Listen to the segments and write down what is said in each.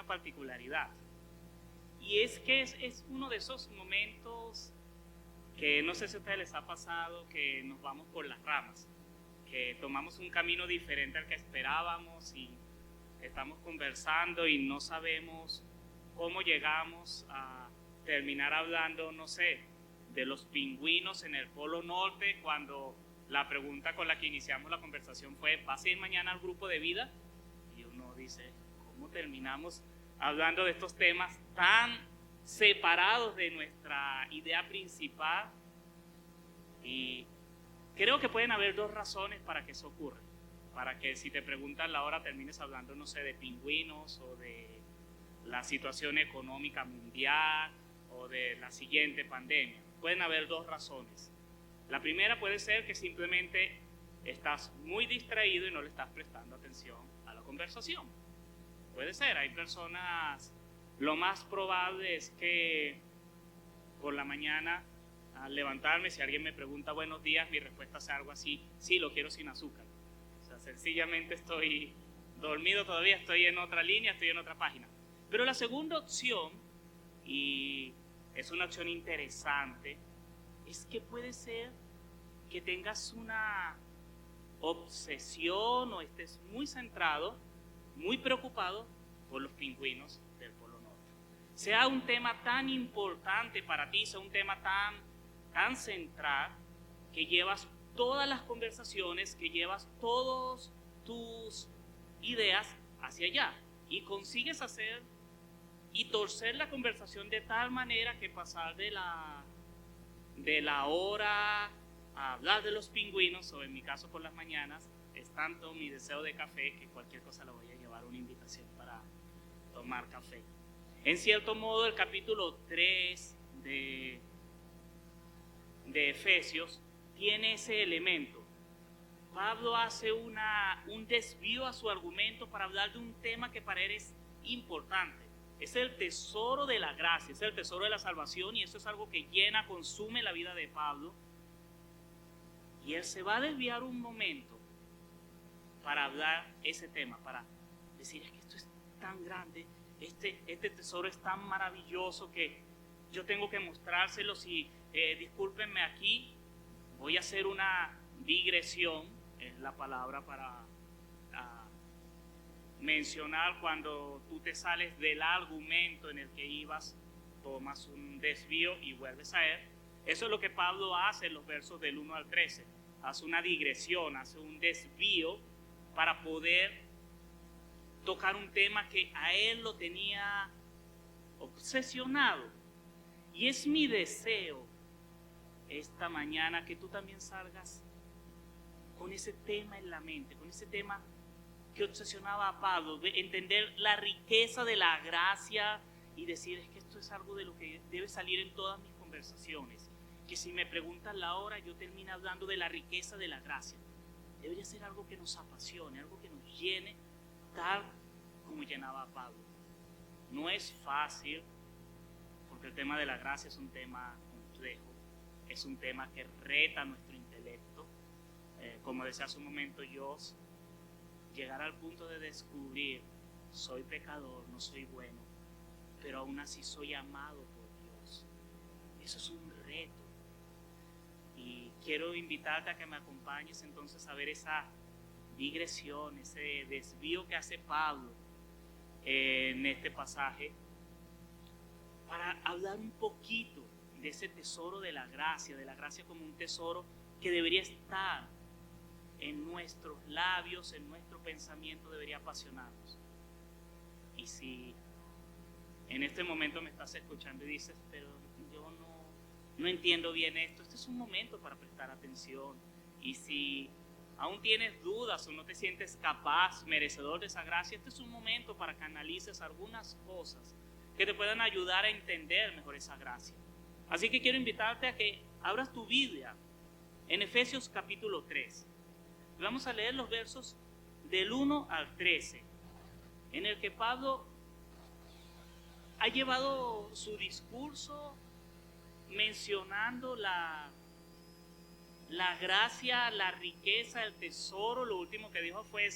particularidad. Y es que es uno de esos momentos que no sé si a ustedes les ha pasado, que nos vamos por las ramas, que tomamos un camino diferente al que esperábamos y estamos conversando y no sabemos cómo llegamos a terminar hablando, no sé, de los pingüinos en el Polo Norte, cuando la pregunta con la que iniciamos la conversación fue: ¿vas a ir mañana al grupo de vida? Y uno dice: ¿cómo terminamos hablando de estos temas tan separados de nuestra idea principal? Y creo que pueden haber dos razones para que eso ocurra. Para que, si te preguntan la hora, termines hablando, no sé, de pingüinos o de la situación económica mundial o de la siguiente pandemia. Pueden haber dos razones. La primera puede ser que simplemente estás muy distraído y no le estás prestando atención a la conversación. Puede ser, hay personas, lo más probable es que por la mañana, al levantarme, si alguien me pregunta buenos días, mi respuesta sea algo así: sí, lo quiero sin azúcar. O sea, sencillamente estoy dormido todavía, estoy en otra línea, estoy en otra página. Pero la segunda opción, y es una opción interesante, es que puede ser que tengas una obsesión o estés muy centrado, muy preocupado por los pingüinos del Polo Norte. Sea un tema tan importante para ti, sea un tema tan central, que llevas todas las conversaciones, que llevas todas tus ideas hacia allá y consigues hacer y torcer la conversación de tal manera que pasar de la hora a hablar de los pingüinos, o en mi caso por las mañanas, es tanto mi deseo de café que cualquier cosa la voy a llevar una invitación para tomar café. En cierto modo, el capítulo 3 de Efesios tiene ese elemento. Pablo hace un desvío a su argumento para hablar de un tema que para él es importante. Es el tesoro de la gracia, es el tesoro de la salvación, y eso es algo que llena, consume la vida de Pablo. Y él se va a desviar un momento para hablar ese tema, para decir: es que esto es tan grande, este tesoro es tan maravilloso que yo tengo que mostrárselo. Si discúlpenme, aquí voy a hacer una digresión, es la palabra para mencionar cuando tú te sales del argumento en el que ibas, tomas un desvío y vuelves a él. Eso es lo que Pablo hace en los versos del 1 al 13. Hace una digresión, hace un desvío para poder tocar un tema que a él lo tenía obsesionado. Y es mi deseo esta mañana que tú también salgas con ese tema en la mente, con ese tema que obsesionaba a Pablo, de entender la riqueza de la gracia y decir: es que esto es algo de lo que debe salir en todas mis conversaciones, que si me preguntan la hora, yo termino hablando de la riqueza de la gracia. Debería ser algo que nos apasione, algo que nos llene, tal como llenaba a Pablo. No es fácil, porque el tema de la gracia es un tema complejo, es un tema que reta nuestro intelecto. Como decía hace un momento Joss, llegar al punto de descubrir: soy pecador, no soy bueno, pero aún así soy amado por Dios. Eso es un reto. Y quiero invitarte a que me acompañes entonces a ver esa digresión, ese desvío que hace Pablo en este pasaje, para hablar un poquito de ese tesoro de la gracia como un tesoro que debería estar en nuestros labios, en nuestro pensamiento, debería apasionarnos. Y si en este momento me estás escuchando y dices: pero yo no entiendo bien esto, este es un momento para prestar atención. Y si aún tienes dudas o no te sientes capaz, merecedor de esa gracia, este es un momento para que analices algunas cosas que te puedan ayudar a entender mejor esa gracia. Así que quiero invitarte a que abras tu Biblia en Efesios capítulo 3. Vamos a leer los versos del 1 al 13, en el que Pablo ha llevado su discurso mencionando la gracia, la riqueza, el tesoro. Lo último que dijo fue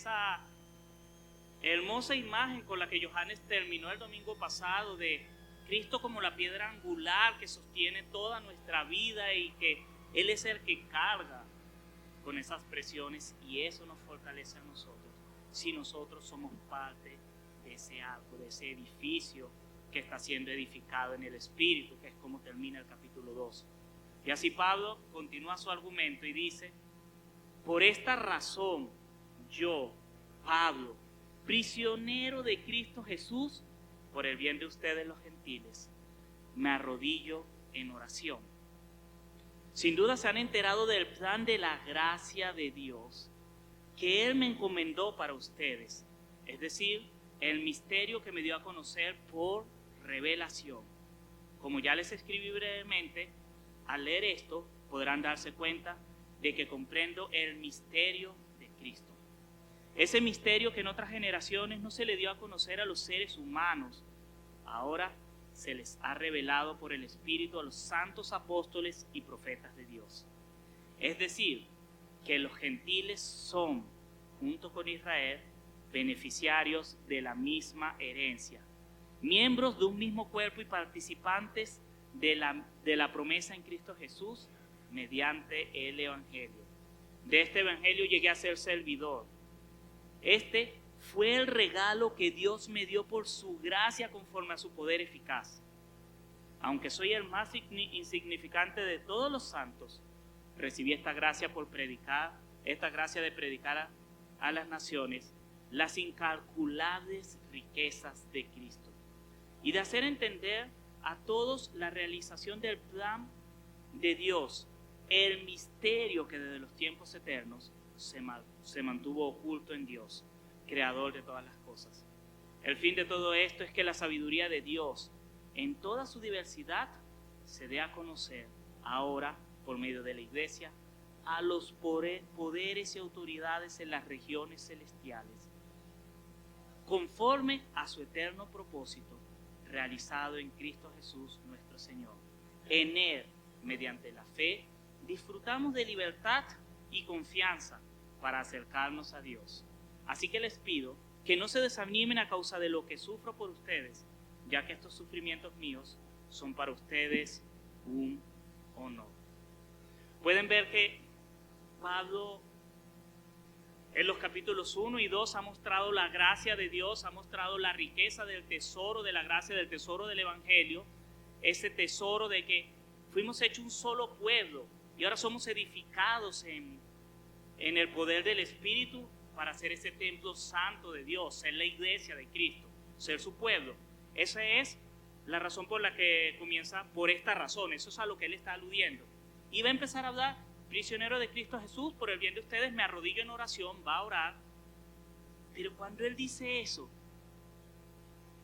hermosa imagen con la que Johannes terminó el domingo pasado de Cristo como la piedra angular que sostiene toda nuestra vida y que Él es el que carga con esas presiones, y eso nos fortalece a nosotros si nosotros somos parte de ese arco, de ese edificio que está siendo edificado en el Espíritu, que es como termina el capítulo 2. Y así Pablo continúa su argumento y dice: por esta razón yo, Pablo, prisionero de Cristo Jesús, por el bien de ustedes los gentiles, me arrodillo en oración. Sin duda se han enterado del plan de la gracia de Dios que Él me encomendó para ustedes, es decir, el misterio que me dio a conocer por revelación. Como ya les escribí brevemente, al leer esto podrán darse cuenta de que comprendo el misterio de Cristo. Ese misterio que en otras generaciones no se le dio a conocer a los seres humanos, ahora se les ha revelado por el Espíritu a los santos apóstoles y profetas de Dios. Es decir, que los gentiles son, junto con Israel, beneficiarios de la misma herencia, miembros de un mismo cuerpo y participantes de la promesa en Cristo Jesús mediante el Evangelio. De este Evangelio llegué a ser servidor. Este fue el regalo que Dios me dio por su gracia conforme a su poder eficaz. Aunque soy el más insignificante de todos los santos, recibí esta gracia de predicar a las naciones las incalculables riquezas de Cristo y de hacer entender a todos la realización del plan de Dios, el misterio que desde los tiempos eternos se mantuvo oculto en Dios, creador de todas las cosas. El fin de todo esto es que la sabiduría de Dios, en toda su diversidad, se dé a conocer ahora por medio de la Iglesia a los poderes y autoridades en las regiones celestiales, conforme a su eterno propósito realizado en Cristo Jesús nuestro Señor. En Él, mediante la fe, disfrutamos de libertad y confianza para acercarnos a Dios. Así que les pido que no se desanimen a causa de lo que sufro por ustedes, ya que estos sufrimientos míos son para ustedes un honor. Pueden ver que Pablo en los capítulos 1 y 2 ha mostrado la gracia de Dios, ha mostrado la riqueza del tesoro de la gracia, del tesoro del Evangelio, ese tesoro de que fuimos hechos un solo pueblo y ahora somos edificados en el poder del Espíritu para ser ese templo santo de Dios, ser la iglesia de Cristo, ser su pueblo. Esa es la razón por la que comienza, por esta razón, eso es a lo que él está aludiendo. Y va a empezar a hablar: prisionero de Cristo Jesús, por el bien de ustedes me arrodillo en oración, va a orar. Pero cuando él dice eso,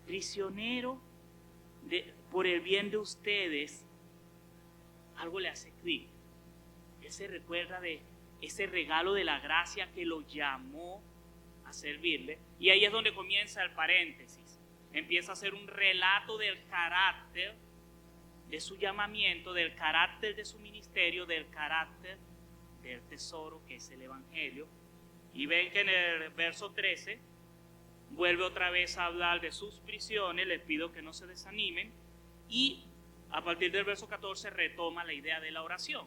prisionero por el bien de ustedes, algo le hace clic. Él se recuerda de ese regalo de la gracia que lo llamó a servirle. Y ahí es donde comienza el paréntesis. Empieza a hacer un relato del carácter de su llamamiento, del carácter de su ministerio, del carácter del tesoro que es el Evangelio. Y ven que en el verso 13 vuelve otra vez a hablar de sus prisiones. Les pido que no se desanimen, y a partir del verso 14 retoma la idea de la oración.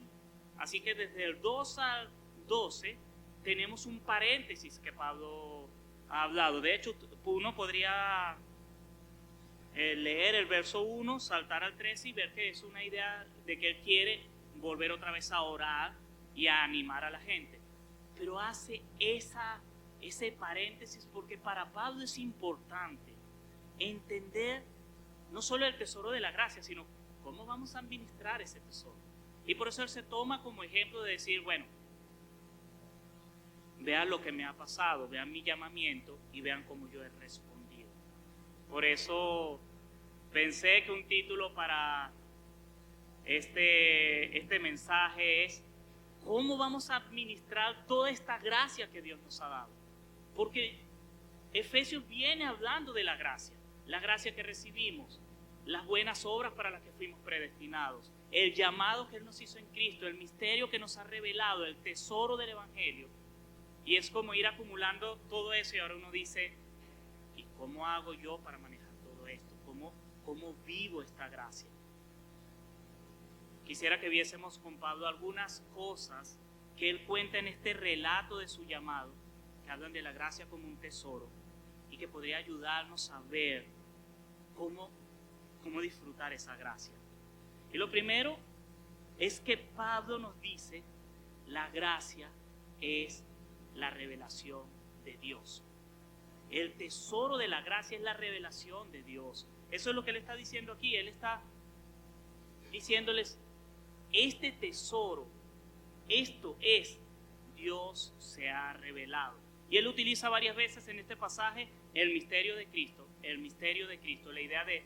Así que desde el 2 al 12 tenemos un paréntesis que Pablo ha hablado. De hecho, uno podría leer el verso 1, saltar al 13 y ver que es una idea de que él quiere volver otra vez a orar y a animar a la gente. Pero hace ese paréntesis porque para Pablo es importante entender no solo el tesoro de la gracia, sino cómo vamos a administrar ese tesoro. Y por eso él se toma como ejemplo de decir, bueno, vean lo que me ha pasado, vean mi llamamiento y vean cómo yo he respondido. Por eso pensé que un título para este mensaje es: ¿cómo vamos a administrar toda esta gracia que Dios nos ha dado? Porque Efesios viene hablando de la gracia que recibimos, las buenas obras para las que fuimos predestinados, el llamado que Él nos hizo en Cristo, el misterio que nos ha revelado, el tesoro del Evangelio. Y es como ir acumulando todo eso, y ahora uno dice, ¿Cómo hago yo para manejar todo esto? ¿Cómo vivo esta gracia? Quisiera que viésemos con Pablo algunas cosas que él cuenta en este relato de su llamado, que hablan de la gracia como un tesoro y que podría ayudarnos a ver cómo disfrutar esa gracia. Y lo primero es que Pablo nos dice: la gracia es la revelación de Dios. El tesoro de la gracia es la revelación de Dios. Eso es lo que él está diciendo aquí. Él está diciéndoles: este tesoro, esto es, Dios se ha revelado. Y él utiliza varias veces en este pasaje el misterio de Cristo, la idea de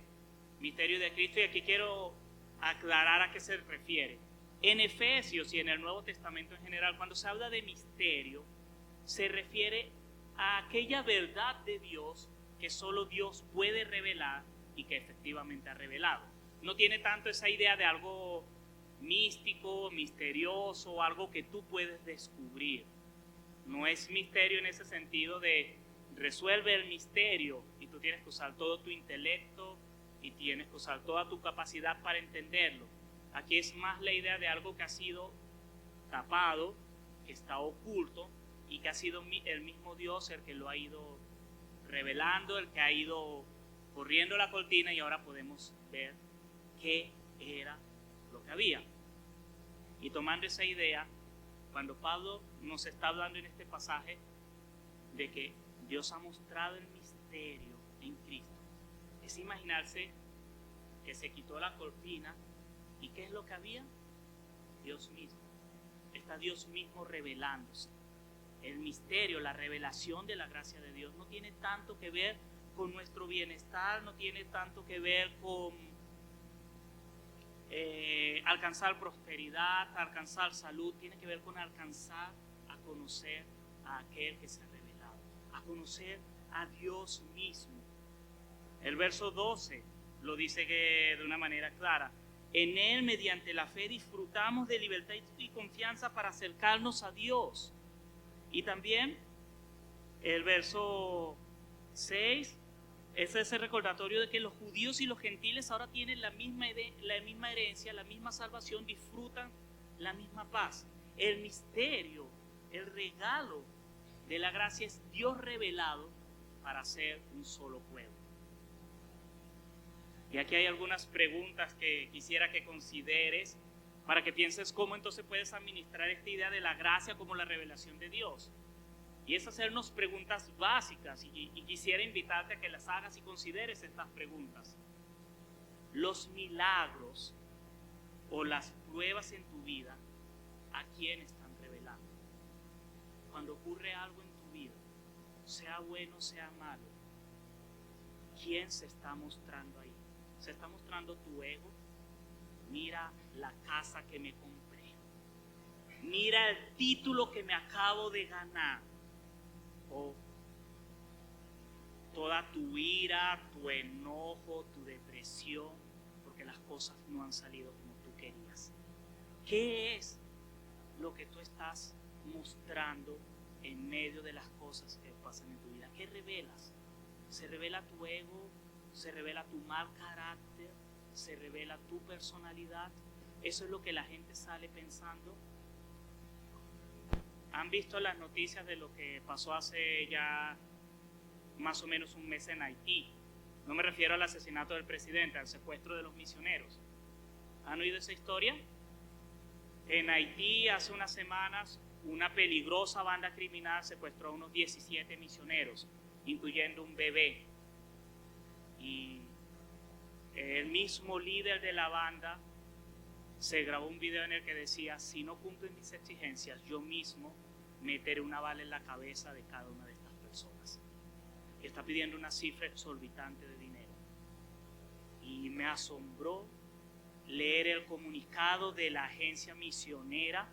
misterio de Cristo, y aquí quiero aclarar a qué se refiere. En Efesios y en el Nuevo Testamento en general, cuando se habla de misterio, se refiere a aquella verdad de Dios que solo Dios puede revelar y que efectivamente ha revelado. No tiene tanto esa idea de algo místico, misterioso, algo que tú puedes descubrir. No es misterio en ese sentido de resuelve el misterio y tú tienes que usar todo tu intelecto y tienes que usar toda tu capacidad para entenderlo. Aquí es más la idea de algo que ha sido tapado, que está oculto y que ha sido el mismo Dios el que lo ha ido revelando, el que ha ido corriendo la cortina, y ahora podemos ver qué era lo que había. Y tomando esa idea, cuando Pablo nos está hablando en este pasaje de que Dios ha mostrado el misterio en Cristo, es imaginarse que se quitó la cortina y ¿qué es lo que había? Dios mismo. Está Dios mismo revelándose. El misterio, la revelación de la gracia de Dios no tiene tanto que ver con nuestro bienestar, no tiene tanto que ver con alcanzar prosperidad, alcanzar salud, tiene que ver con alcanzar a conocer a aquel que se ha revelado, a conocer a Dios mismo. El verso 12 lo dice de una manera clara: en Él, mediante la fe, disfrutamos de libertad y confianza para acercarnos a Dios. Y también el verso 6 es ese recordatorio de que los judíos y los gentiles ahora tienen la misma herencia, la misma salvación, disfrutan la misma paz. El misterio, el regalo de la gracia es Dios revelado para ser un solo pueblo. Y aquí hay algunas preguntas que quisiera que consideres para que pienses cómo entonces puedes administrar esta idea de la gracia como la revelación de Dios. Y es hacernos preguntas básicas, y quisiera invitarte a que las hagas y consideres estas preguntas. Los milagros o las pruebas en tu vida, ¿a quién están revelando? Cuando ocurre algo en tu vida, sea bueno, sea malo, ¿quién se está mostrando ahí? ¿Se está mostrando tu ego? Mira la casa que me compré. Mira el título que me acabo de ganar. O toda tu ira, tu enojo, tu depresión, porque las cosas no han salido como tú querías. ¿Qué es lo que tú estás mostrando en medio de las cosas que pasan en tu vida? ¿Qué revelas? ¿Se revela tu ego? ¿Se revela tu mal carácter? ¿Se revela tu personalidad? Eso es lo que la gente sale pensando. ¿Han visto las noticias de lo que pasó hace ya más o menos un mes en Haití? No me refiero al asesinato del presidente, al secuestro de los misioneros. ¿Han oído esa historia? En Haití, hace unas semanas, una peligrosa banda criminal secuestró a unos 17 misioneros, incluyendo un bebé. Y el mismo líder de la banda se grabó un video en el que decía: si no cumplen mis exigencias, yo mismo meteré una bala en la cabeza de cada una de estas personas. Y está pidiendo una cifra exorbitante de dinero. Y me asombró leer el comunicado de la agencia misionera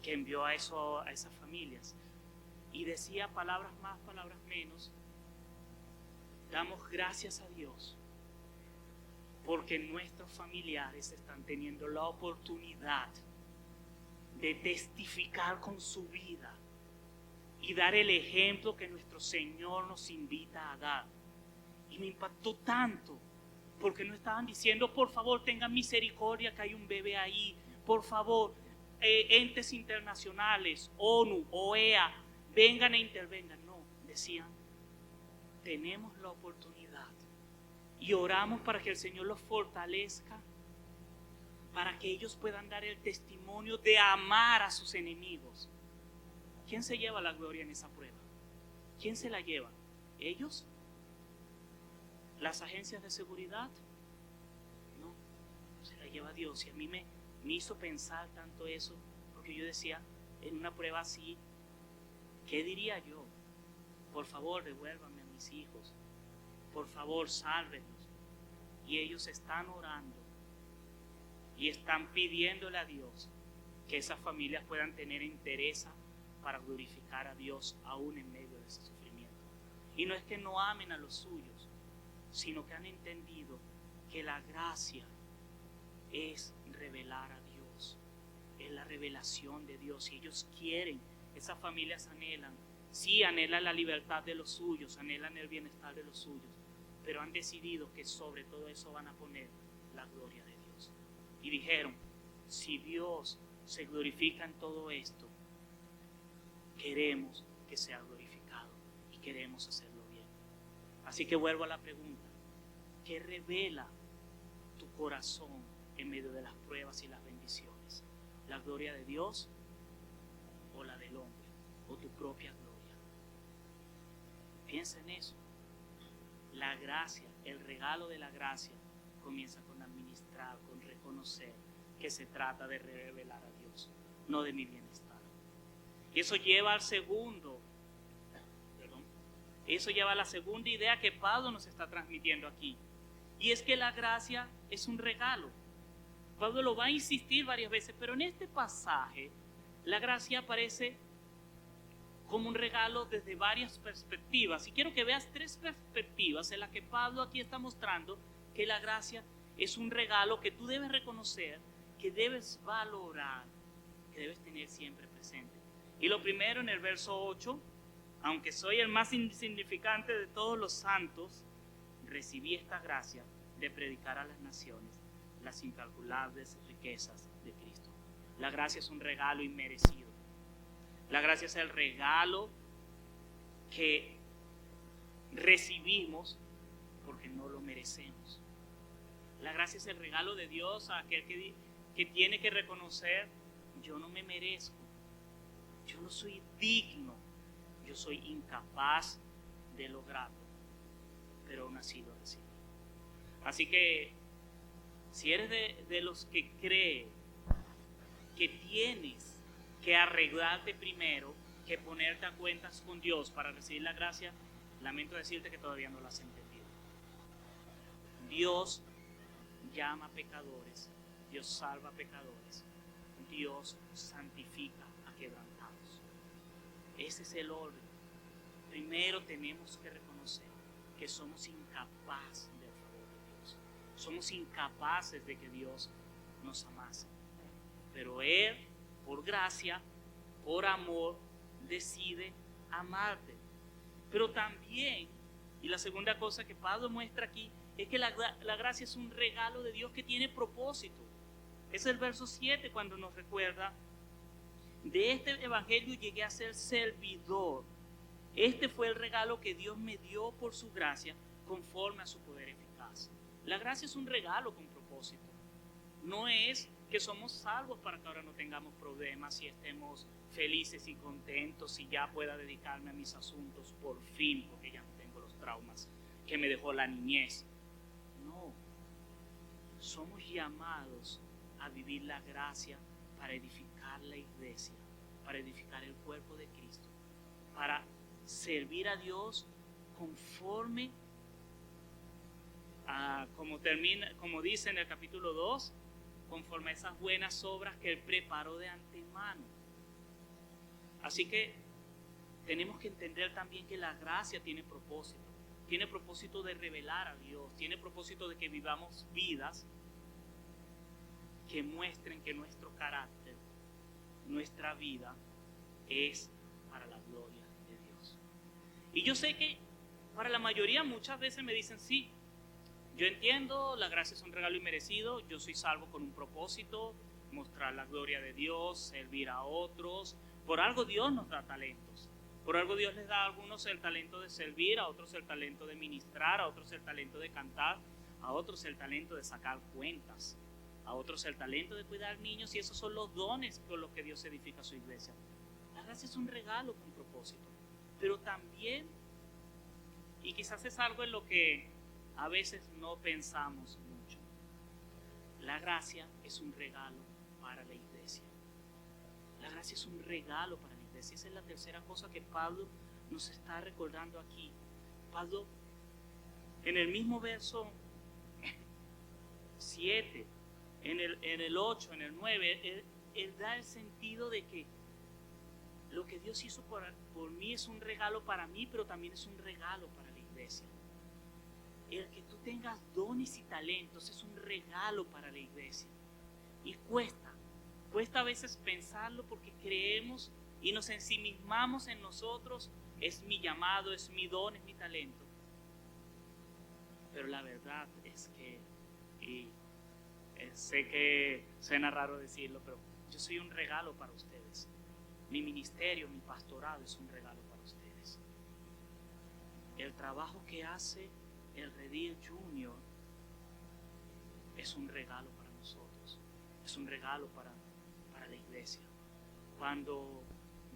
que envió a esas familias. Y decía, palabras más, palabras menos: damos gracias a Dios porque nuestros familiares están teniendo la oportunidad de testificar con su vida y dar el ejemplo que nuestro Señor nos invita a dar. Y me impactó tanto, porque no estaban diciendo, por favor, tengan misericordia que hay un bebé ahí, por favor, entes internacionales, ONU, OEA, vengan e intervengan. No, decían, tenemos la oportunidad y oramos para que el Señor los fortalezca, para que ellos puedan dar el testimonio de amar a sus enemigos. ¿Quién se lleva la gloria en esa prueba? ¿Quién se la lleva? ¿Ellos? ¿Las agencias de seguridad? No, se la lleva Dios. Y a mí me hizo pensar tanto eso, porque yo decía, en una prueba así, ¿qué diría yo? Por favor, devuélvanme a mis hijos. Por favor, sálvenlos. Y ellos están orando y están pidiéndole a Dios que esas familias puedan tener interés para glorificar a Dios aún en medio de ese sufrimiento. Y no es que no amen a los suyos, sino que han entendido que la gracia es revelar a Dios, es la revelación de Dios. Y ellos quieren, esas familias anhelan, sí, anhelan la libertad de los suyos, anhelan el bienestar de los suyos, pero han decidido que sobre todo eso van a poner la gloria de Dios. Y dijeron, si Dios se glorifica en todo esto, queremos que sea glorificado y queremos hacerlo bien. Así que vuelvo a la pregunta, ¿qué revela tu corazón en medio de las pruebas y las bendiciones? ¿La gloria de Dios o la del hombre o tu propia gloria? Piensa en eso. La gracia, el regalo de la gracia comienza con administrar, con reconocer que se trata de revelar a Dios, no de mi bienestar. Y eso lleva al eso lleva a la segunda idea que Pablo nos está transmitiendo aquí. Y es que la gracia es un regalo. Pablo lo va a insistir varias veces, pero en este pasaje la gracia aparece como un regalo desde varias perspectivas. Y quiero que veas 3 perspectivas en las que Pablo aquí está mostrando que la gracia es un regalo que tú debes reconocer, que debes valorar, que debes tener siempre presente. Y lo primero, en el verso 8, aunque soy el más insignificante de todos los santos, recibí esta gracia de predicar a las naciones las incalculables riquezas de Cristo. La gracia es un regalo inmerecido. La gracia es el regalo que recibimos porque no lo merecemos. La gracia es el regalo de Dios a aquel que tiene que reconocer, yo no me merezco, yo no soy digno, yo soy incapaz de lograrlo, pero aún así lo recibí. Así que si eres de los que cree que tienes que arreglarte primero, que ponerte a cuentas con Dios para recibir la gracia, lamento decirte que todavía no lo has entendido. Dios llama a pecadores, Dios salva a pecadores, Dios santifica a quebrantados. Ese es el orden. Primero tenemos que reconocer que somos incapaces del favor de Dios. Somos incapaces de que Dios nos amase. Pero Él, por gracia, por amor, decide amarte. Pero también, y la segunda cosa que Pablo muestra aquí, es que la gracia es un regalo de Dios que tiene propósito. Es el verso 7 cuando nos recuerda, de este evangelio llegué a ser servidor. Este fue el regalo que Dios me dio por su gracia conforme a su poder eficaz. La gracia es un regalo con propósito. No es que somos salvos para que ahora no tengamos problemas y estemos felices y contentos y ya pueda dedicarme a mis asuntos por fin, porque ya no tengo los traumas que me dejó la niñez. No, somos llamados a vivir la gracia para edificar la iglesia, para edificar el cuerpo de Cristo, para servir a Dios conforme a, como dice en el capítulo 2, conforme a esas buenas obras que Él preparó de antemano. Así que tenemos que entender también que la gracia tiene propósito de revelar a Dios, tiene propósito de que vivamos vidas que muestren que nuestro carácter, nuestra vida es para la gloria Y yo sé que para la mayoría muchas veces me dicen, sí, yo entiendo, la gracia es un regalo inmerecido, yo soy salvo con un propósito, mostrar la gloria de Dios, servir a otros. Por algo Dios nos da talentos. Por algo Dios les da a algunos el talento de servir, a otros el talento de ministrar, a otros el talento de cantar, a otros el talento de sacar cuentas, a otros el talento de cuidar niños, y esos son los dones con los que Dios edifica su iglesia. La gracia es un regalo con propósito, pero también, y quizás es algo en lo que a veces no pensamos mucho, la gracia es un regalo para la iglesia. La gracia es un regalo para la iglesia. Esa es la tercera cosa que Pablo nos está recordando aquí. Pablo, en el mismo verso 7, en el 8, en el 9, él da el sentido de que lo que Dios hizo por mí es un regalo para mí, pero también es un regalo para la iglesia. El que tú tengas dones y talentos es un regalo para la iglesia. Y cuesta a veces pensarlo porque creemos y nos ensimismamos en nosotros. Es mi llamado, es mi don, es mi talento. Pero la verdad es que, y sé que suena raro decirlo, pero yo soy un regalo para ustedes. Mi ministerio, mi pastorado es un regalo para ustedes. El trabajo que hace el Redil Junior es un regalo para nosotros, es un regalo para la iglesia. Cuando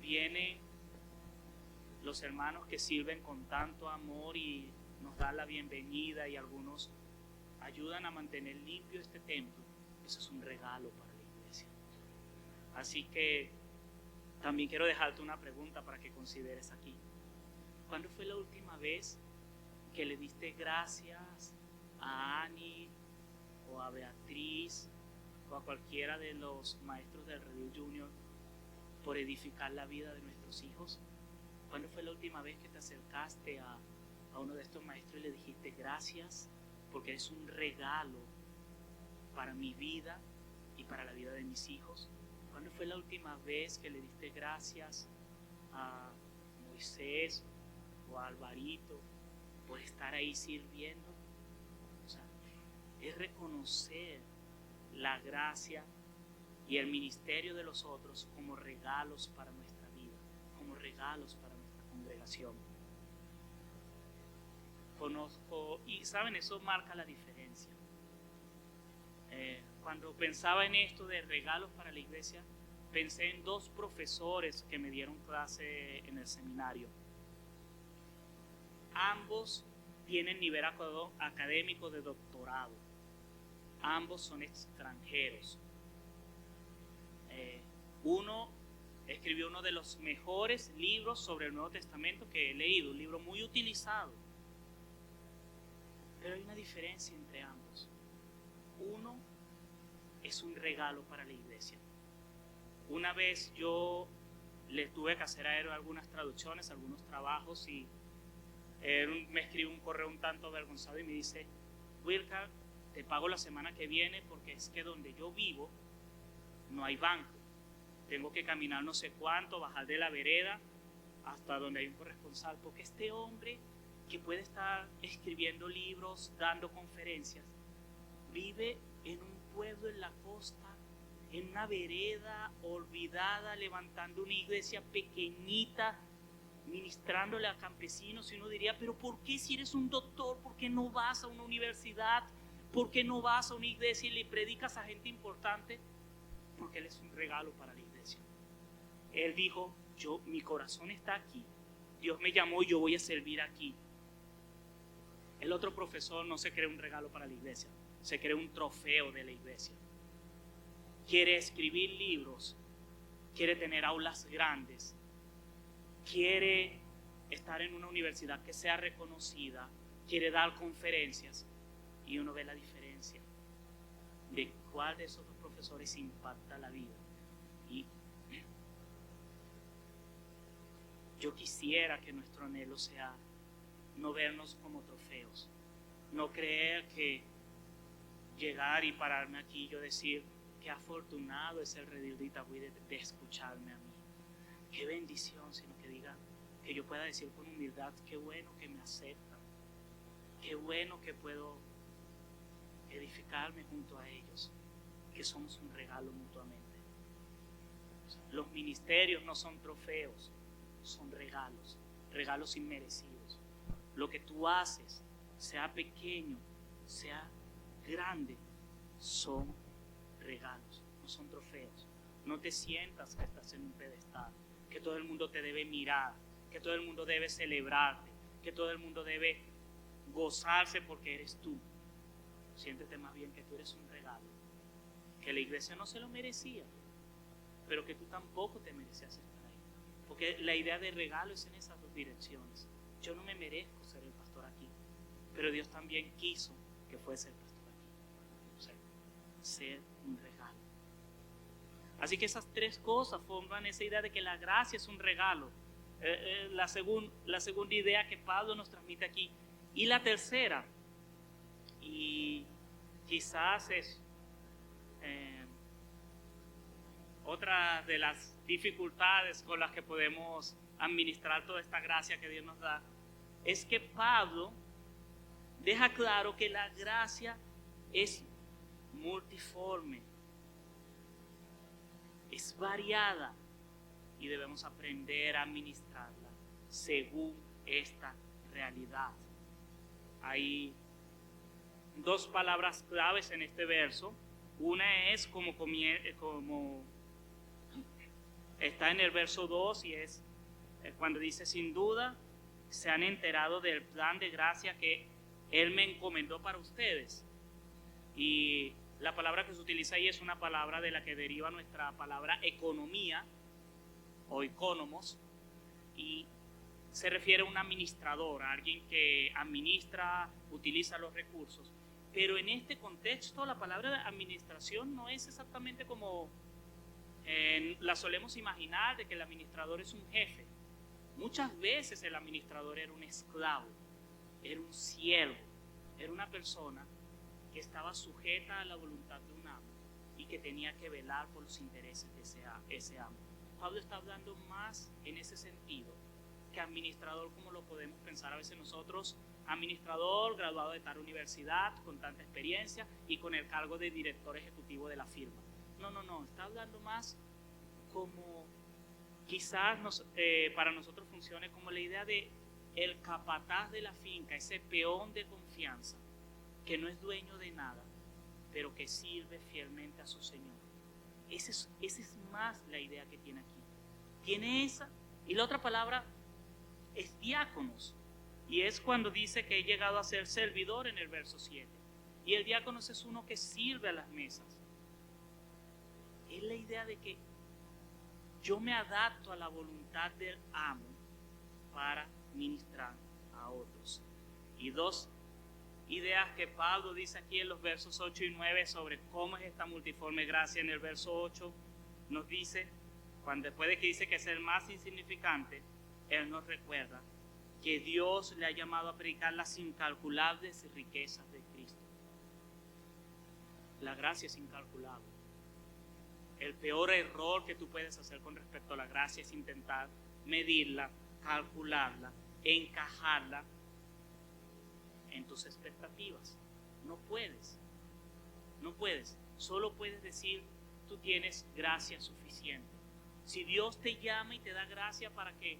vienen los hermanos que sirven con tanto amor y nos dan la bienvenida, y algunos ayudan a mantener limpio este templo, eso es un regalo para la iglesia. Así que también quiero dejarte una pregunta para que consideres aquí. ¿Cuándo fue la última vez que le diste gracias a Ani o a Beatriz o a cualquiera de los maestros del Redil Junior por edificar la vida de nuestros hijos? ¿Cuándo fue la última vez que te acercaste a uno de estos maestros y le dijiste gracias porque es un regalo para mi vida y para la vida de mis hijos? ¿Cuándo fue la última vez que le diste gracias a Moisés o a Alvarito por estar ahí sirviendo? O sea, es reconocer la gracia y el ministerio de los otros como regalos para nuestra vida, como regalos para nuestra congregación. Conozco, y saben, eso marca la diferencia. Cuando pensaba en esto de regalos para la iglesia, pensé en dos profesores que me dieron clase en el seminario. Ambos tienen nivel académico de doctorado. Ambos son extranjeros. Uno escribió uno de los mejores libros sobre el Nuevo Testamento que he leído, un libro muy utilizado. Pero hay una diferencia entre ambos. Uno es un regalo para la iglesia. Una vez yo le tuve que hacer a él algunas traducciones, algunos trabajos, y él me escribe un correo un tanto avergonzado y me dice: Wilcar, te pago la semana que viene porque es que donde yo vivo no hay banco. Tengo que caminar no sé cuánto, bajar de la vereda hasta donde hay un corresponsal, porque este hombre que puede estar escribiendo libros, dando conferencias, vive en un pueblo en la costa, en una vereda olvidada, levantando una iglesia pequeñita, ministrándole a campesinos. Y uno diría: pero ¿por qué, si eres un doctor, por qué no vas a una universidad? ¿Por qué no vas a una iglesia y le predicas a gente importante? Porque él es un regalo para la iglesia. Él dijo: mi corazón está aquí, Dios me llamó y yo voy a servir aquí. El otro profesor no se cree un regalo para la iglesia, se cree un trofeo de la iglesia. Quiere escribir libros, quiere tener aulas grandes, quiere estar en una universidad que sea reconocida, quiere dar conferencias, y uno ve la diferencia de cuál de esos dos profesores impacta la vida. Y yo quisiera que nuestro anhelo sea no vernos como trofeos, no creer que llegar y pararme aquí y yo decir: qué afortunado es el Redil de Itagüí de escucharme a mí, qué bendición, sino que diga: que yo pueda decir con humildad, qué bueno que me aceptan, qué bueno que puedo edificarme junto a ellos, que somos un regalo mutuamente. Los ministerios no son trofeos, son regalos, regalos inmerecidos. Lo que tú haces, sea pequeño, sea grande, son regalos, no son trofeos. No te sientas que estás en un pedestal, que todo el mundo te debe mirar, que todo el mundo debe celebrarte, que todo el mundo debe gozarse porque eres tú. Siéntete más bien que tú eres un regalo, que la iglesia no se lo merecía, pero que tú tampoco te merecías estar ahí. Porque la idea de regalo es en esas dos direcciones. Yo no me merezco ser el pastor aquí, pero Dios también quiso que fuese el pastor aquí. O sea, ser un regalo. Así que esas tres cosas forman esa idea de que la gracia es un regalo. La segunda idea que Pablo nos transmite aquí. Y la tercera, y quizás es otra de las dificultades con las que podemos administrar toda esta gracia que Dios nos da, es que Pablo deja claro que la gracia es multiforme, es variada y debemos aprender a administrarla según esta realidad. Hay dos palabras claves en este verso. Una es como está en el verso 2 y es cuando dice: sin duda se han enterado del plan de gracia que Él me encomendó para ustedes. Y la palabra que se utiliza ahí es una palabra de la que deriva nuestra palabra economía o economos, y se refiere a un administrador, a alguien que administra, utiliza los recursos. Pero en este contexto la palabra de administración no es exactamente como la solemos imaginar, de que el administrador es un jefe. Muchas veces el administrador era un esclavo, era un siervo, era una persona que estaba sujeta a la voluntad de un amo y que tenía que velar por los intereses de ese amo. Pablo está hablando más en ese sentido que administrador como lo podemos pensar a veces nosotros, administrador graduado de tal universidad, con tanta experiencia y con el cargo de director ejecutivo de la firma. No, está hablando más como quizás para nosotros funcione como la idea de el capataz de la finca, ese peón de confianza que no es dueño de nada, pero que sirve fielmente a su Señor. Esa es más la idea que tiene aquí. Tiene esa, y la otra palabra es diáconos, y es cuando dice que he llegado a ser servidor en el verso 7. Y el diácono es uno que sirve a las mesas. Es la idea de que yo me adapto a la voluntad del amo para ministrar a otros. Y dos ideas que Pablo dice aquí en los versos 8 y 9 sobre cómo es esta multiforme gracia. En el verso 8 nos dice, cuando después de que dice que es el más insignificante, él nos recuerda que Dios le ha llamado a predicar las incalculables riquezas de Cristo. La gracia es incalculable. El peor error que tú puedes hacer con respecto a la gracia es intentar medirla, calcularla, encajarla en tus expectativas. No puedes. Solo puedes decir, tú tienes gracia suficiente. Si Dios te llama y te da gracia para que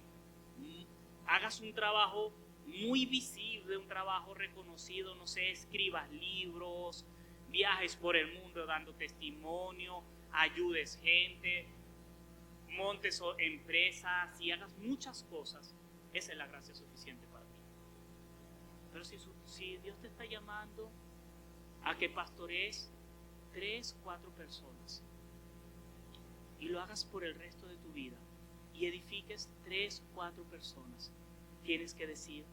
hagas un trabajo muy visible, un trabajo reconocido, no sé, escribas libros, viajes por el mundo dando testimonio, ayudes gente, montes empresas y hagas muchas cosas, esa es la gracia suficiente para ti. Pero si Dios te está llamando a que pastorees 3, 4 personas y lo hagas por el resto de tu vida y edifiques 3, 4 personas, tienes que decir,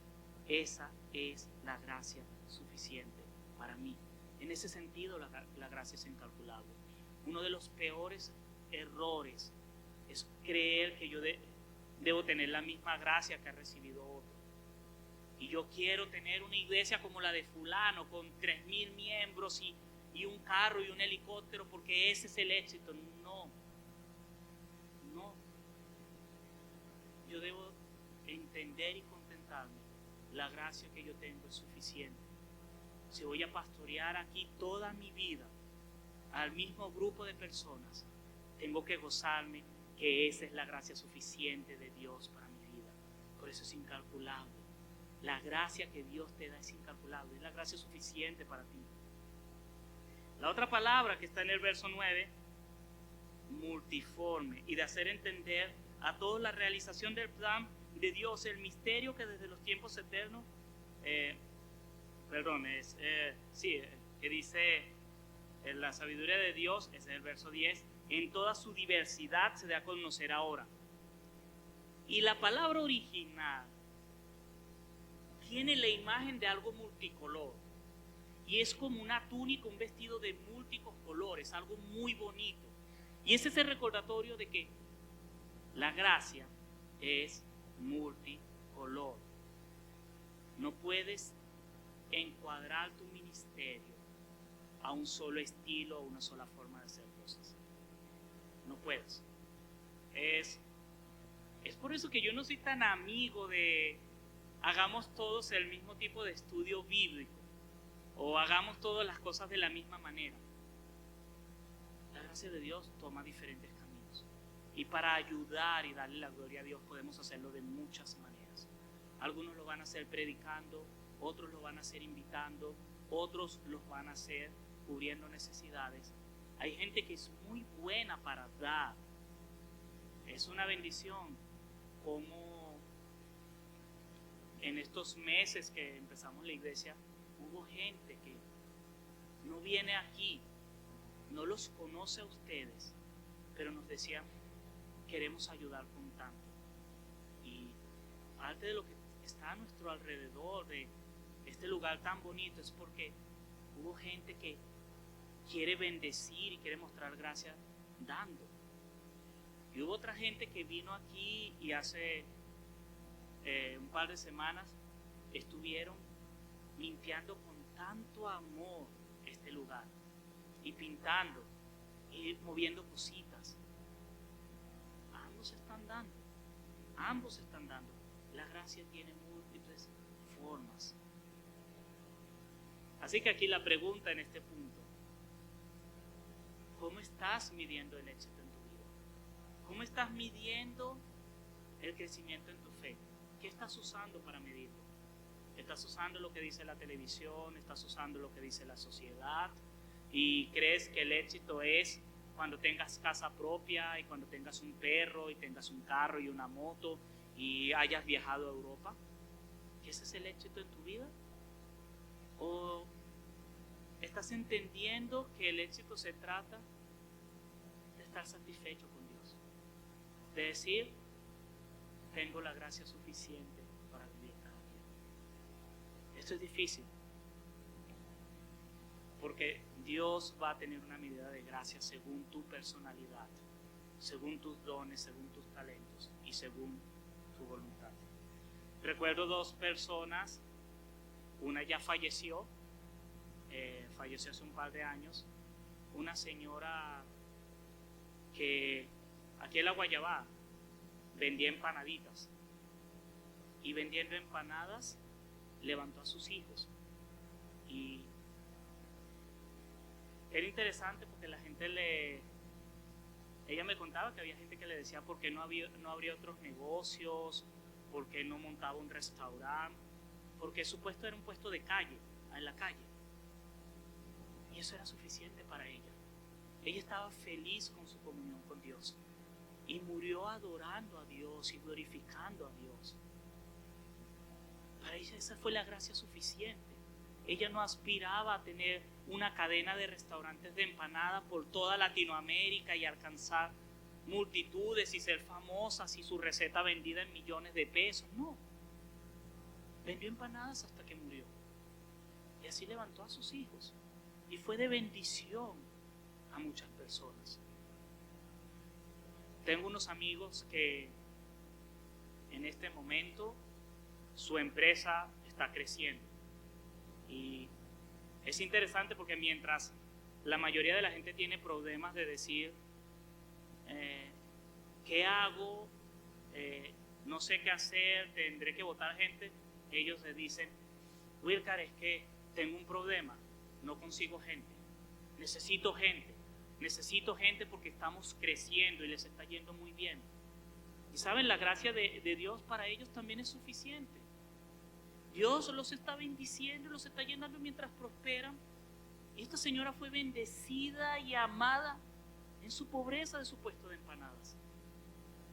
esa es la gracia suficiente para mí. En ese sentido la gracia es incalculable. Uno de los peores errores es creer que yo debo tener la misma gracia que ha recibido otro. Y yo quiero tener una iglesia como la de fulano, con 3,000 miembros y un carro y un helicóptero, porque ese es el éxito. No. Yo debo entender entender y contentarme, la gracia que yo tengo es suficiente. Si voy a pastorear aquí toda mi vida al mismo grupo de personas, tengo que gozarme que esa es la gracia suficiente de Dios para mi vida. Por eso es incalculable. La gracia que Dios te da es incalculable, es la gracia suficiente para ti. La otra palabra que está en el verso 9, multiforme, y de hacer entender a todos la realización del plan de Dios, el misterio que desde los tiempos eternos, que dice la sabiduría de Dios, es el verso 10, en toda su diversidad se da a conocer ahora. Y la palabra original tiene la imagen de algo multicolor. Y es como una túnica, un vestido de múltiples colores, algo muy bonito. Y ese es el recordatorio de que la gracia es multicolor. No puedes encuadrar tu ministerio a un solo estilo o una sola forma de hacer cosas. No puedes. Es por eso que yo no soy tan amigo de hagamos todos el mismo tipo de estudio bíblico o hagamos todas las cosas de la misma manera. La gracia de Dios toma diferentes caminos y para ayudar y darle la gloria a Dios podemos hacerlo de muchas maneras. Algunos lo van a hacer predicando, otros lo van a hacer invitando, otros los van a hacer cubriendo necesidades. Hay gente que es muy buena para dar. Es una bendición como en estos meses que empezamos la iglesia hubo gente que no viene aquí, no los conoce a ustedes, pero nos decían queremos ayudar con tanto. Y parte de lo que está a nuestro alrededor de este lugar tan bonito es porque hubo gente que quiere bendecir y quiere mostrar gracia dando. Y hubo otra gente que vino aquí y hace un par de semanas estuvieron limpiando con tanto amor este lugar y pintando y moviendo cositas. Ambos están dando. La gracia tiene múltiples formas. Así que aquí la pregunta en este punto: ¿cómo estás midiendo el éxito en tu vida? ¿Cómo estás midiendo el crecimiento en tu fe? ¿Qué estás usando para medirlo? ¿Estás usando lo que dice la televisión? ¿Estás usando lo que dice la sociedad? ¿Y crees que el éxito es cuando tengas casa propia y cuando tengas un perro y tengas un carro y una moto y hayas viajado a Europa? ¿Que ese es el éxito en tu vida? ¿O estás entendiendo que el éxito se trata de estar satisfecho con Dios? De decir, tengo la gracia suficiente para vivir cada día. Esto es difícil, porque Dios va a tener una medida de gracia según tu personalidad, según tus dones, según tus talentos y según tu voluntad. Recuerdo dos personas, una ya falleció hace un par de años, una señora que aquí en la Guayabá vendía empanaditas y vendiendo empanadas levantó a sus hijos. Y era interesante porque ella me contaba que había gente que le decía por qué no habría otros negocios, por qué no montaba un restaurante, porque su puesto era un puesto de calle, en la calle. Y eso era suficiente para ella. Ella estaba feliz con su comunión con Dios y murió adorando a Dios y glorificando a Dios. Para ella esa fue la gracia suficiente. Ella no aspiraba a tener una cadena de restaurantes de empanada por toda Latinoamérica y alcanzar multitudes y ser famosa y su receta vendida en millones de pesos. No. Vendió empanadas hasta que murió. Y así levantó a sus hijos. Y fue de bendición a muchas personas. Tengo unos amigos que en este momento su empresa está creciendo. Y es interesante porque mientras la mayoría de la gente tiene problemas de decir ¿qué hago? no sé qué hacer, tendré que votar gente, ellos le dicen, Wilcar, es que tengo un problema, no consigo gente, necesito gente porque estamos creciendo y les está yendo muy bien. Y saben, la gracia de Dios para ellos también es suficiente. Dios los está bendiciendo, los está llenando mientras prosperan. Y esta señora fue bendecida y amada en su pobreza de su puesto de empanadas.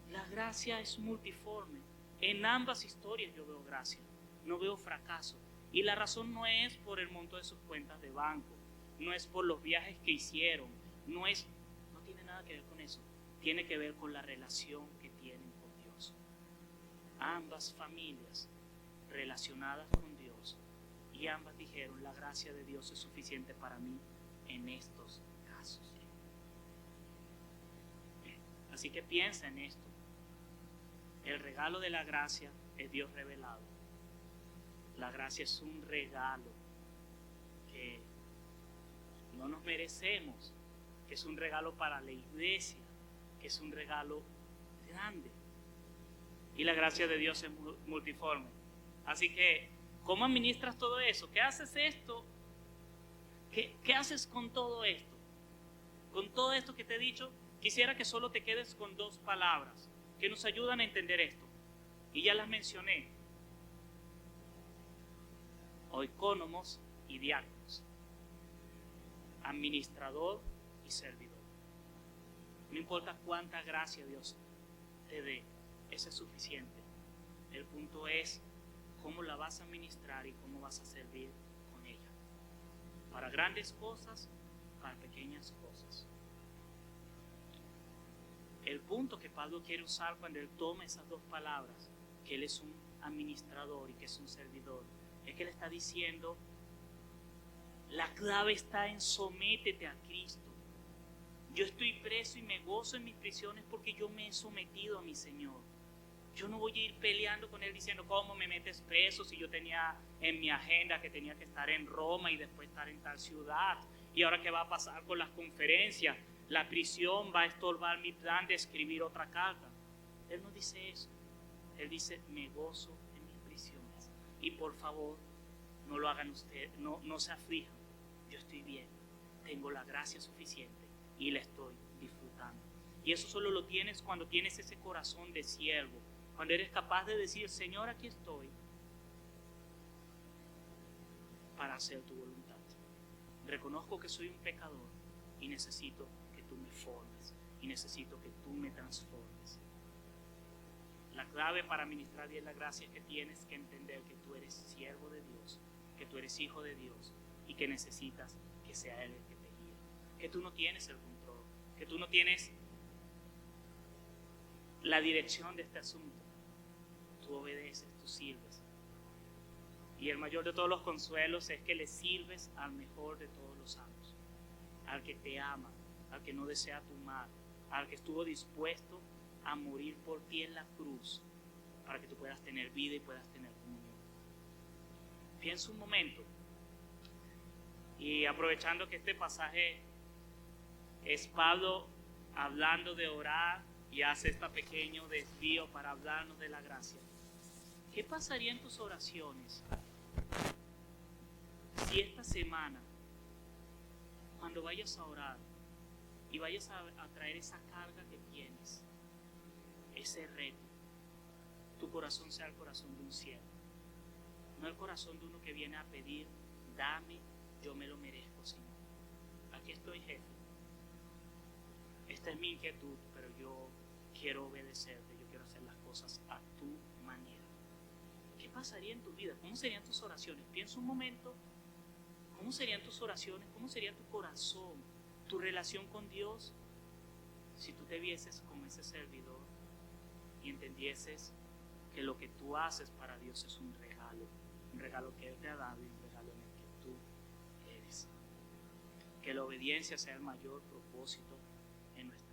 La gracia es multiforme. En ambas historias yo veo gracia, no veo fracaso. Y la razón no es por el monto de sus cuentas de banco, no es por los viajes que hicieron, no tiene nada que ver con eso. Tiene que ver con la relación que tienen con Dios. Ambas familias relacionadas con Dios, y ambas dijeron, la gracia de Dios es suficiente para mí en estos casos. Así que piensa en esto. El regalo de la gracia es Dios revelado. La gracia es un regalo que no nos merecemos, que es un regalo para la iglesia, que es un regalo grande. Y la gracia de Dios es multiforme. Así que, ¿cómo administras todo eso? ¿Qué haces esto? ¿Qué haces con todo esto? Con todo esto que te he dicho, quisiera que solo te quedes con dos palabras que nos ayudan a entender esto. Y ya las mencioné. Oikónomos y diáconos. Administrador y servidor. No importa cuánta gracia Dios te dé, eso es suficiente. El punto es cómo la vas a administrar y cómo vas a servir con ella. Para grandes cosas, para pequeñas cosas. El punto que Pablo quiere usar cuando él toma esas dos palabras, que él es un administrador y que es un servidor, es que él está diciendo, la clave está en sométete a Cristo. Yo estoy preso y me gozo en mis prisiones porque yo me he sometido a mi Señor. Yo no voy a ir peleando con él diciendo, ¿cómo me metes preso si yo tenía en mi agenda que tenía que estar en Roma y después estar en tal ciudad? ¿Y ahora qué va a pasar con las conferencias? La prisión va a estorbar mi plan de escribir otra carta. Él no dice eso. Él dice, me gozo en mis prisiones. Y por favor, no lo hagan ustedes, no se aflijan. Yo estoy bien, tengo la gracia suficiente y la estoy disfrutando. Y eso solo lo tienes cuando tienes ese corazón de siervo. Cuando eres capaz de decir, Señor, aquí estoy para hacer tu voluntad. Reconozco que soy un pecador y necesito que tú me formes y necesito que tú me transformes. La clave para ministrar bien la gracia es que tienes que entender que tú eres siervo de Dios, que tú eres hijo de Dios y que necesitas que sea Él el que te guíe. Que tú no tienes el control, que tú no tienes la dirección de este asunto. Tú obedeces, tú sirves. Y el mayor de todos los consuelos es que le sirves al mejor de todos los amos, al que te ama, al que no desea tu mal, al que estuvo dispuesto a morir por ti en la cruz para que tú puedas tener vida y puedas tener comunión. Piensa un momento, y aprovechando que este pasaje es Pablo hablando de orar y hace este pequeño desvío para hablarnos de la gracia. ¿Qué pasaría en tus oraciones si esta semana, cuando vayas a orar y vayas a traer esa carga que tienes, ese reto, tu corazón sea el corazón de un siervo, no el corazón de uno que viene a pedir, dame, yo me lo merezco, Señor. Aquí estoy, jefe. Esta es mi inquietud, pero yo quiero obedecerte, yo quiero hacer las cosas a tu manera. ¿Qué pasaría en tu vida? ¿Cómo serían tus oraciones? Piensa un momento, ¿cómo serían tus oraciones? ¿Cómo sería tu corazón, tu relación con Dios si tú te vieses como ese servidor y entendieses que lo que tú haces para Dios es un regalo que Él te ha dado y un regalo en el que tú eres? Que la obediencia sea el mayor propósito en nuestra vida.